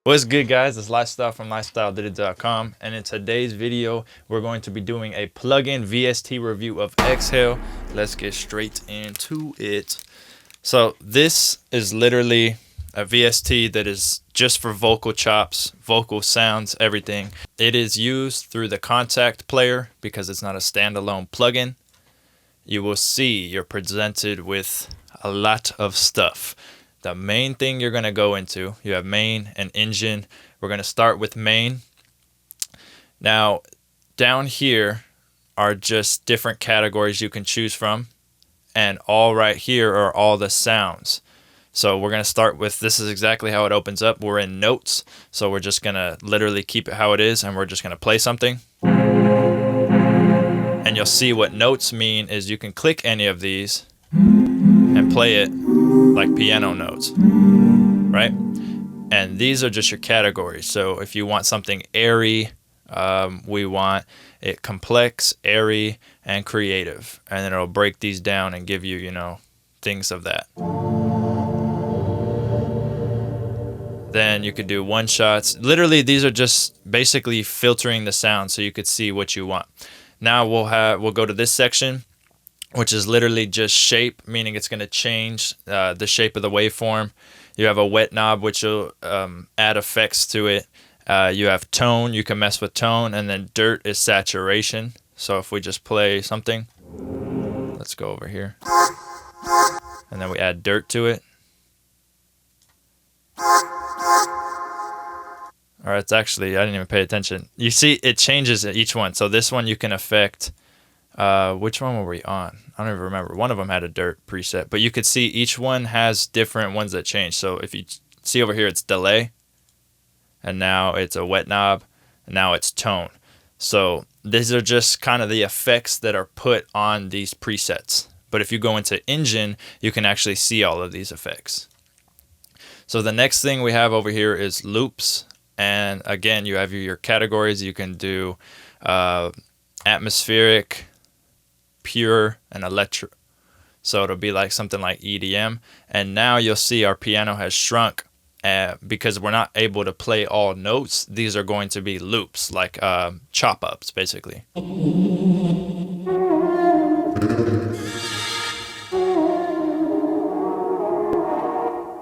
What's good, guys? It's Lifestyle from LifeStyleDidIt.com, and in today's video we're going to be doing a plugin VST review of Exhale. Let's get straight into it. So this is literally a VST that is just for vocal chops, vocal sounds, everything. It is used through the contact player because it's not a standalone plugin. You will see you're presented with a lot of stuff. The main thing you're going to go into, you have main and engine. We're going to start with main. Now, down here are just different categories you can choose from. And all right here are all the sounds. So we're going to start with, this is exactly how it opens up. We're in notes. So we're just going to literally keep it how it is. And we're just going to play something. And you'll see what notes mean is you can click any of these and play it like piano notes, right? And these are just your categories. So if you want something airy, we want it complex, airy, and creative. And then it'll break these down and give you, things of that. Then you could do one shots. Literally, these are just basically filtering the sound so you could see what you want. Now we'll go to this section, which is literally just shape, meaning it's going to change the shape of the waveform. You have a wet knob, which will add effects to it. You have tone, you can mess with tone, and then dirt is saturation. So if we just play something, let's go over here, and then we add dirt to it. Or it's actually, I didn't even pay attention. You see, it changes at each one. So this one you can affect. Which one were we on? I don't even remember. One of them had a dirt preset, but you could see each one has different ones that change. So if you see over here, it's delay, and now it's a wet knob, and now it's tone. So these are just kind of the effects that are put on these presets. But if you go into engine, you can actually see all of these effects. So the next thing we have over here is loops. And again, you have your categories. You can do atmospheric, pure, and electro. So it'll be like something like EDM. And now you'll see our piano has shrunk because we're not able to play all notes. These are going to be loops, like chop ups, basically.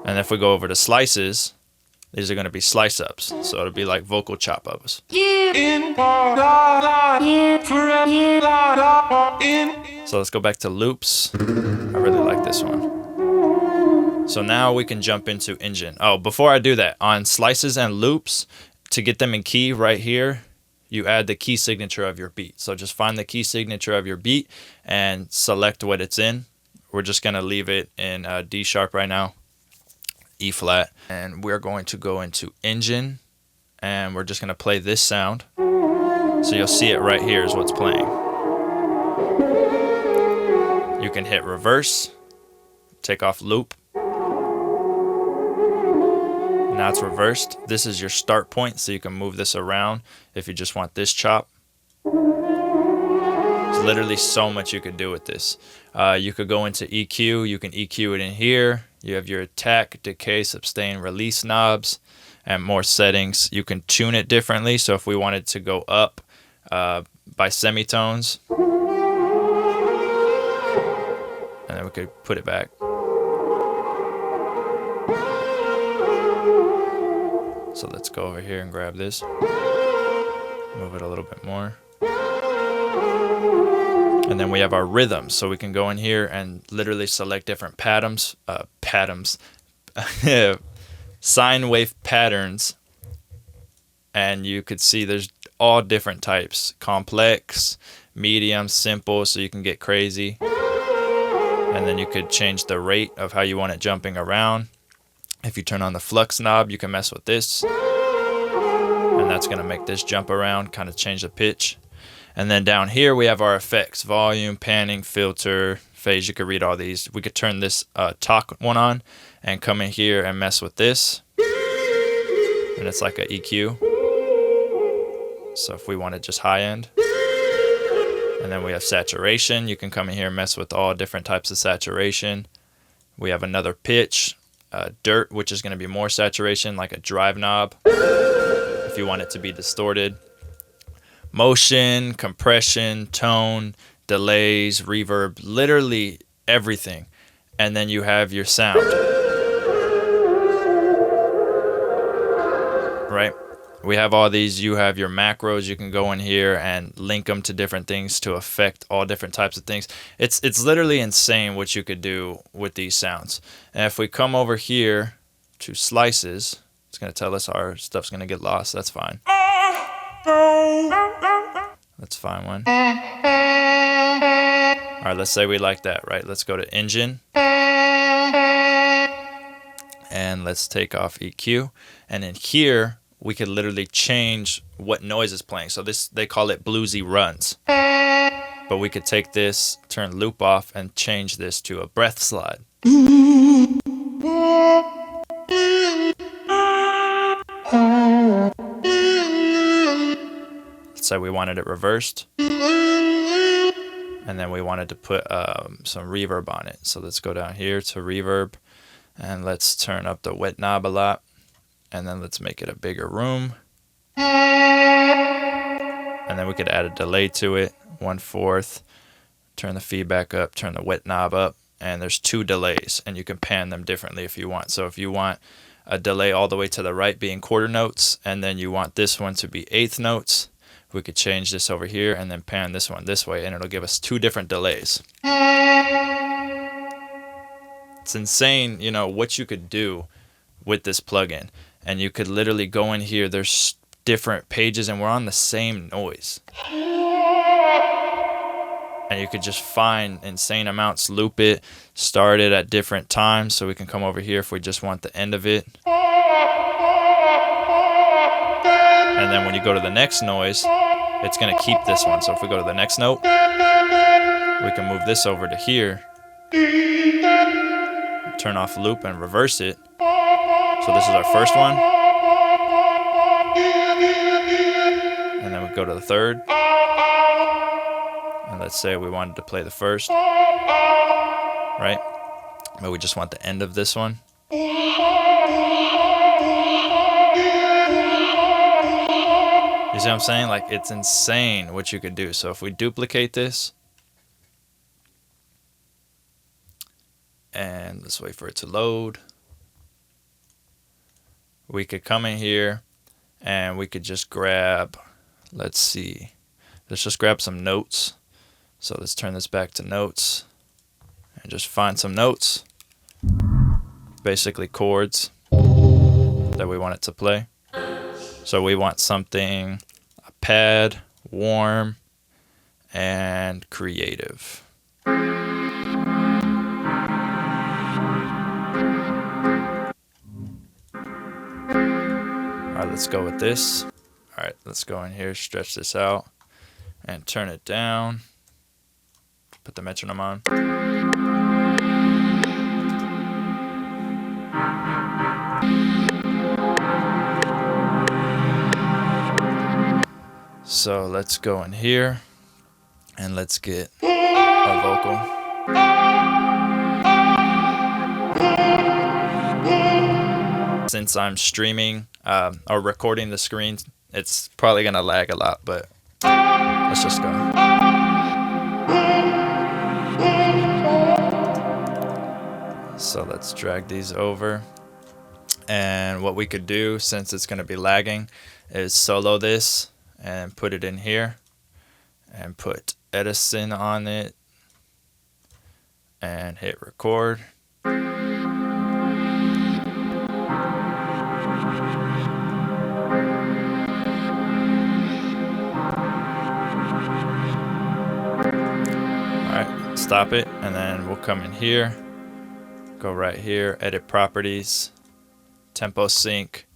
And if we go over to slices, these are going to be slice ups. So it'll be like vocal chop ups. So let's go back to loops. I really like this one. So now we can jump into engine. Oh, before I do that, on slices and loops, to get them in key right here, you add the key signature of your beat. So just find the key signature of your beat and select what it's in. We're just going to leave it in D sharp right now. E flat, and we're going to go into engine, and we're just going to play this sound. So you'll see it right here is what's playing. You can hit reverse, take off loop. Now it's reversed. This is your start point, so you can move this around if you just want this chop. There's literally so much you could do with this. You could go into EQ. You can EQ it in here. You have your attack, decay, sustain, release knobs, and more settings. You can tune it differently. So if we wanted to go up by semitones, and then we could put it back. So let's go over here and grab this. Move it a little bit more. And then we have our rhythms. So we can go in here and literally select different sine wave patterns. And you could see there's all different types. Complex, medium, simple, so you can get crazy. And then you could change the rate of how you want it jumping around. If you turn on the flux knob, you can mess with this. And that's going to make this jump around, kind of change the pitch. And then down here we have our effects: volume, panning, filter, phase. You could read all these. We could turn this talk one on and come in here and mess with this. And it's like a EQ. So if we wanted just high end. And then we have saturation. You can come in here and mess with all different types of saturation. We have another pitch. dirt, which is going to be more saturation, like a drive knob if you want it to be distorted. Motion, compression, tone, delays, reverb, literally everything. And then you have your sound, right? We have all these. You have your macros. You can go in here and link them to different things to affect all different types of things. It's literally insane what you could do with these sounds. And if we come over here to slices, it's going to tell us our stuff's going to get lost. That's fine. Let's find one. All right, let's say we like that, right? Let's go to engine. And let's take off EQ. And in here, we could literally change what noise is playing. So this, they call it bluesy runs. But we could take this, turn loop off, and change this to a breath slide. Let's say we wanted it reversed. And then we wanted to put some reverb on it. So let's go down here to reverb. And let's turn up the wet knob a lot. And then let's make it a bigger room. And then we could add a delay to it, 1/4. Turn the feedback up, turn the wet knob up. And there's 2 delays, and you can pan them differently if you want. So if you want a delay all the way to the right being quarter notes, and then you want this one to be 1/8 notes, we could change this over here and then pan this one this way, and it'll give us 2 different delays. It's insane, you know, what you could do with this plugin. And you could literally go in here, there's different pages, and we're on the same noise. And you could just find insane amounts, loop it, start it at different times. So we can come over here if we just want the end of it. And then when you go to the next noise, it's going to keep this one. So if we go to the next note, we can move this over to here, turn off loop and reverse it. So this is our first one. And then we go to the third. And let's say we wanted to play the first, right? But we just want the end of this one. You see what I'm saying? Like, it's insane what you could do. So if we duplicate this, and let's wait for it to load, we could come in here and we could just grab, let's see, let's just grab some notes. So let's turn this back to notes and just find some notes, basically chords that we want it to play. So we want something, a pad, warm, and creative. All right, let's go with this. All right, let's go in here, stretch this out, and turn it down. Put the metronome on. So let's go in here and let's get a vocal. Since I'm streaming or recording the screen, it's probably gonna lag a lot, but let's just go. So let's drag these over. And what we could do, since it's going to be lagging, is solo this and put it in here and put Edison on it and hit record. Alright, stop it, and then we'll come in here. Go right here, edit properties, tempo sync,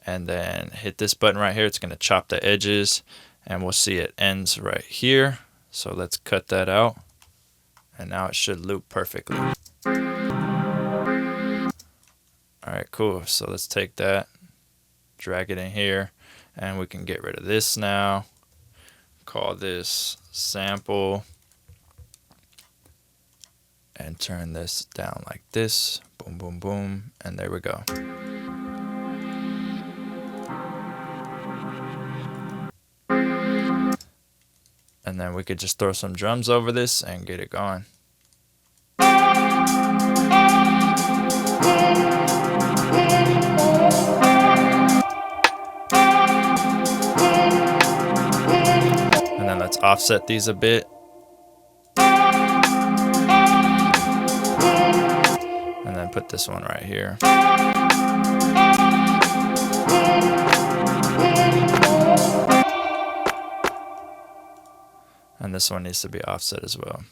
and then hit this button right here. It's going to chop the edges, and we'll see it ends right here. So let's cut that out, and now it should loop perfectly. All right, cool. So let's take that, drag it in here, and we can get rid of this now. Call this sample. and turn this down like this. Boom, boom, boom, and there we go. And then we could just throw some drums over this and get it going. And then let's offset these a bit. And then put this one right here. And this one needs to be offset as well.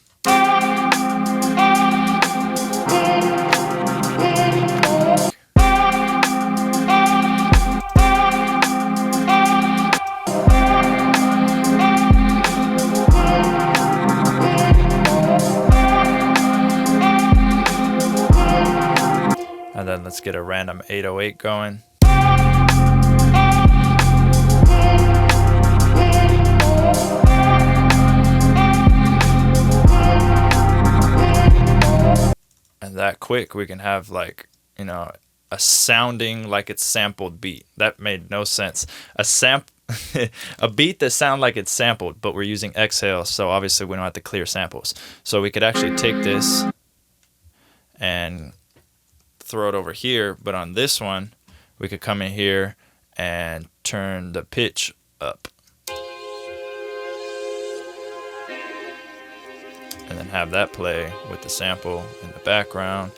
And then let's get a random 808 going. And that quick, we can have like, you know, a sounding like it's sampled beat. That made no sense. A beat that sounds like it's sampled, but we're using Exhale, so obviously we don't have to clear samples. So we could actually take this and throw it over here, but on this one we could come in here and turn the pitch up and then have that play with the sample in the background.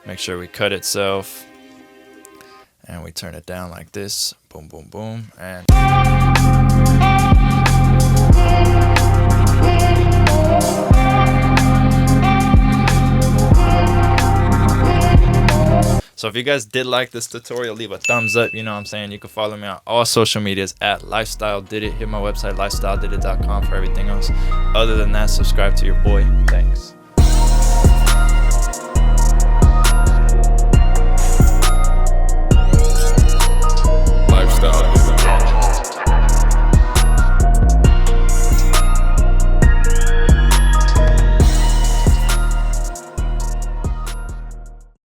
Make sure we cut itself and we turn it down like this. Boom, boom, boom. And so if you guys did like this tutorial, leave a thumbs up. You know what I'm saying? You can follow me on all social medias at LifeStyleDidIt. Hit my website, LifeStyleDidIt.com, for everything else. Other than that, subscribe to your boy. Thanks.